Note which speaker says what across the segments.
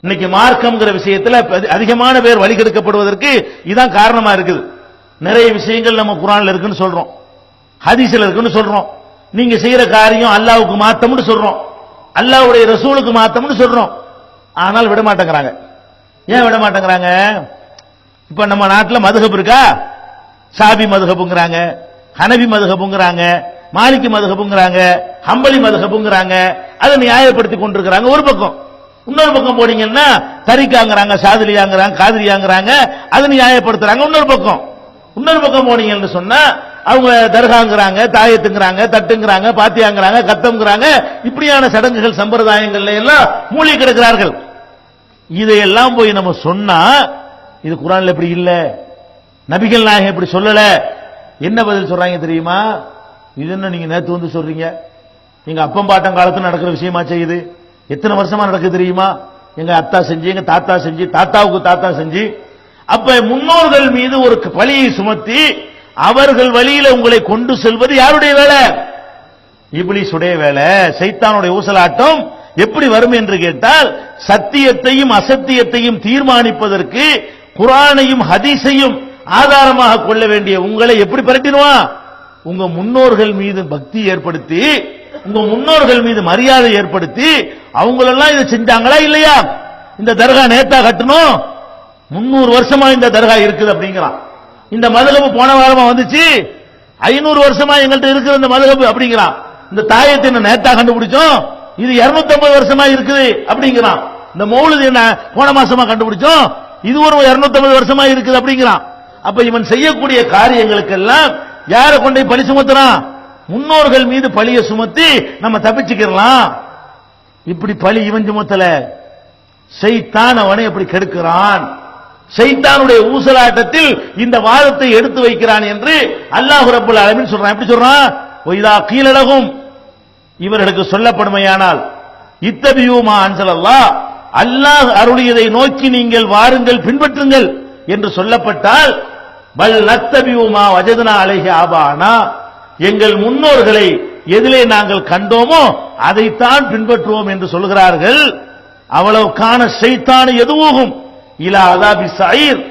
Speaker 1: இன்னைக்கு மார்க்கம்ங்கிற விஷயத்துல அதிகமான பேர் வழிகெடுக்கப்படுவதற்கு இதான் காரணமா இருக்குது. நிறைய விஷயங்கள் நம்ம குர்ஆன்ல இருக்குன்னு சொல்றோம், ஹதீஸ்ல இருக்குன்னு சொல்றோம். நீங்க செய்யற காரியம் அல்லாஹ்வுக்கு மாத்தம்னு சொல்றோம், அல்லாஹ்வுடைய ரசூலுக்கு மாத்தம்னு சொல்றோம். ஆனால் விட மாட்டேங்கிறாங்க. ஏன் விட மாட்டேங்கிறாங்க? இப்ப நம்ம நாட்டில் மதுஹப் இருக்கா? ஷாபி மதுஹப்ங்கறாங்க, ஹனபி மதுஹப்ங்கறாங்க, மாலிகி மதுஹப்ங்கறாங்க, ஹம்பலி மதுஹப்ங்கறாங்க. அதை நியாயப்படுத்தி கொண்டிருக்கிறாங்க ஒரு பக்கம். இன்னொரு பக்கம் போனீங்கன்னா தரிகாங்கறாங்க, ஷாதிலியாங்கறாங்க, காதிரியாங்கறாங்க, அதை நியாயப்படுத்துறாங்க இன்னொரு பக்கம். இன்னொரு பக்கம் போனீங்கன்னு சொன்னா அவங்க தர்காங்கறாங்க, தாயத்துங்கறாங்க, தட்டுங்கறாங்க, பாத்தியாங்கறாங்க, கத்தம்ங்கறாங்க. இப்படியான சடங்குகள் சம்பிரதாயங்கள்ல எல்லாம் மூழ்கி கிடக்கிறார்கள். இதையெல்லாம் போய் நம்ம சொன்னா இது குர்ஆன்ல எப்படி இல்ல, நபிகள் நாயகம் இப்படி சொல்லல, என்ன பதில் சொல்றாங்க தெரியுமா? இது என்ன நீங்க நேத்து வந்து சொல்றீங்க? எங்க அப்பம் பாட்டம் காலத்துல நடக்கிற விஷயமா செய்யுது. எத்தனை வருஷமா நடக்குது தெரியுமா? எங்க அத்தா செஞ்சு, எங்க தாத்தா செஞ்சு, தாத்தாவுக்கு தாத்தா செஞ்சு. அப்ப முன்னோர்கள் மீது ஒரு பழியை சுமத்தி அவர்கள் வழியில உங்களை கொண்டு செல்வது யாருடைய வேலை? இப்லீசுடைய வேலை, சைத்தானுடைய ஊசலாட்டம். எப்படி வரும் என்று கேட்டால், சத்தியத்தையும் அசத்தியத்தையும் தீர்மானிப்பதற்கு குர்ஆனையும் ஹதீஸையும் ஆதாரமாக கொள்ள வேண்டிய உங்களை எப்படி பரட்டிடுவான்? உங்க முன்னோர்கள் மீது பக்தி ஏற்படுத்தி, உங்க முன்னோர்கள் மீது மரியாதை ஏற்படுத்தி, அவங்களெல்லாம் இதை செஞ்சாங்களா இல்லையா? இந்த தர்கா நேத்தா கட்டணும், 300 வருஷமா இந்த தர்கா இருக்குது அப்படிங்கிறான். இந்த மதுஹப் போன வாரமா வந்துச்சு, 500 வருஷமா எங்கள்கிட்ட இருக்கிற இந்த மதுஹப் அப்படிங்கிறான். இந்த தாயத்தை நேத்தா கண்டுபிடிச்சோம், இது 250 வருஷமா இருக்குது அப்படிங்கிறான். இந்த மௌலித் என்ன போன மாசமா கண்டுபிடிச்சோம், இது ஒரு 250 வருஷமா இருக்குது அப்படிங்கிறான். அப்ப இவன் செய்யக்கூடிய காரியங்களுக்கெல்லாம் யாரை கொண்டு பழி சுமத்துறான்? முன்னோர்கள் மீது பழியை சுமத்தி நம்ம தப்பிச்சுக்கலாம். இப்படி பழி இவன் சுமத்தல, ஷைத்தான் அவனை எப்படி கெடுக்கிறான், ஷைத்தானுடைய ஊசலாட்டத்தில் இந்த வாதத்தை எடுத்து வைக்கிறான் என்று அல்லாஹ் ரப்பல் ஆலமீன் சொல்றான். எப்படி சொல்றான்? ஒய்தா கீழலகும், இவர்களுக்கு சொல்லப்படுமையானால், இத்தபியூமா அன்சலல்லாஹ், அல்லாஹ் அருளியதை நோக்கி நீங்கள் வாருங்கள், பின்பற்றுங்கள் என்று சொல்லப்பட்டால், பல் நத்தபியூமா வஜத்னா அலைஹி ஆபானா, எங்கள் முன்னோர்களை எதிலே நாங்கள் கண்டோமோ அதைத்தான் பின்பற்றுவோம் என்று சொல்கிறார்கள். அவ்வளவு காண ஷைத்தான் எதுவும் இலா அதாபி ஸயீர்,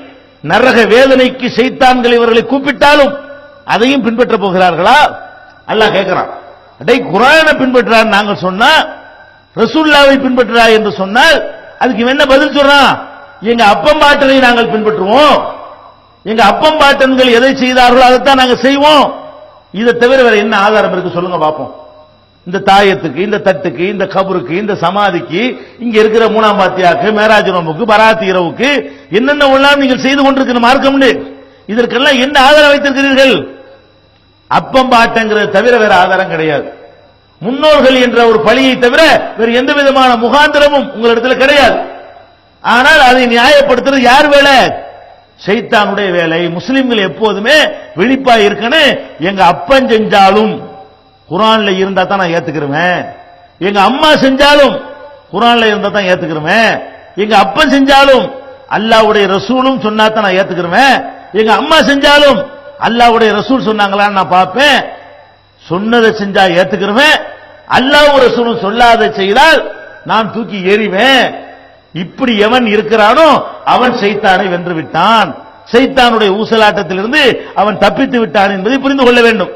Speaker 1: நரக வேதனைக்கு ஷைத்தான்கள் இவர்களை கூப்பிட்டாலும் அதையும் பின்பற்ற போகிறார்களா? அல்லாஹ் கேட்கிறான். அடே, குர்ஆனை பின்பற்றான்னு நாங்கள் சொன்னா, ரசூலுல்லாஹ்வை பின்பற்றா என்று சொன்னால் அதுக்கு என்ன பதில் சொல்றான்? எங்க அப்பம் பாட்டனை நாங்கள் பின்பற்றுவோம், எங்க அப்பம் பாட்டன்கள் எதை செய்தார்களோ அதைத்தான் நாங்கள் செய்வோம். இதை தவிர வேற என்ன ஆதாரம் இருக்கு சொல்லுங்க பாப்போம். இந்த தாயத்துக்கு, இந்த தட்டுக்கு, இந்த கபருக்கு, இந்த சமாதிக்கு, இங்க இருக்கிற மூணாம் பாத்தியாக்கு, மேராஜ் நோம்புக்கு, பராத் இரவுக்கு என்னென்ன எல்லாம் நீங்கள் செய்து கொண்டிருக்கிற மார்க்கம்னு, இதற்கெல்லாம் என்ன ஆதாரம் வைத்திருக்கிறீர்கள்? அப்பம் பாட்டங்கிறது தவிர வேற ஆதாரம் கிடையாது. முன்னோர்கள் என்ற ஒரு பழியை தவிர வேறு எந்த விதமான முகாந்திரமும் உங்களிடத்தில் கிடையாது. ஆனால் அதை நியாயப்படுத்துறது யார் வேலை? ஷைத்தானுடைய வேலை. முஸ்லிம்கள் எப்போதுமே விழிப்பாய் இருக்கணும். எங்க அப்பன் செஞ்சாலும் குர்ஆன்ல இருந்தா தான் நான் ஏத்துக்கிறேன், எங்க அம்மா செஞ்சாலும் குர்ஆன்ல இருந்தா தான் ஏத்துக்கிறேன், எங்க அப்பன் செஞ்சாலும் அல்லாஹ்வுடைய ரசூலும் சொன்னா தான் நான் ஏத்துக்கிறேன், எங்க அம்மா செஞ்சாலும் அல்லாஹ்வுடைய ரசூல் சொன்னாங்களான்னு நான் பார்ப்பேன். சொன்னதை செஞ்சா ஏத்துக்கிறேன், அல்லாஹ் ரசூலும் சொல்லாத செய்தால் நான் தூக்கி எறிவேன். இப்படி எவன் இருக்கிறானோ அவன் ஷைத்தானை வென்று விட்டான், ஷைத்தானுடைய ஊசலாட்டத்திலிருந்து அவன் தப்பித்து விட்டான் என்பதை புரிந்து கொள்ள வேண்டும்.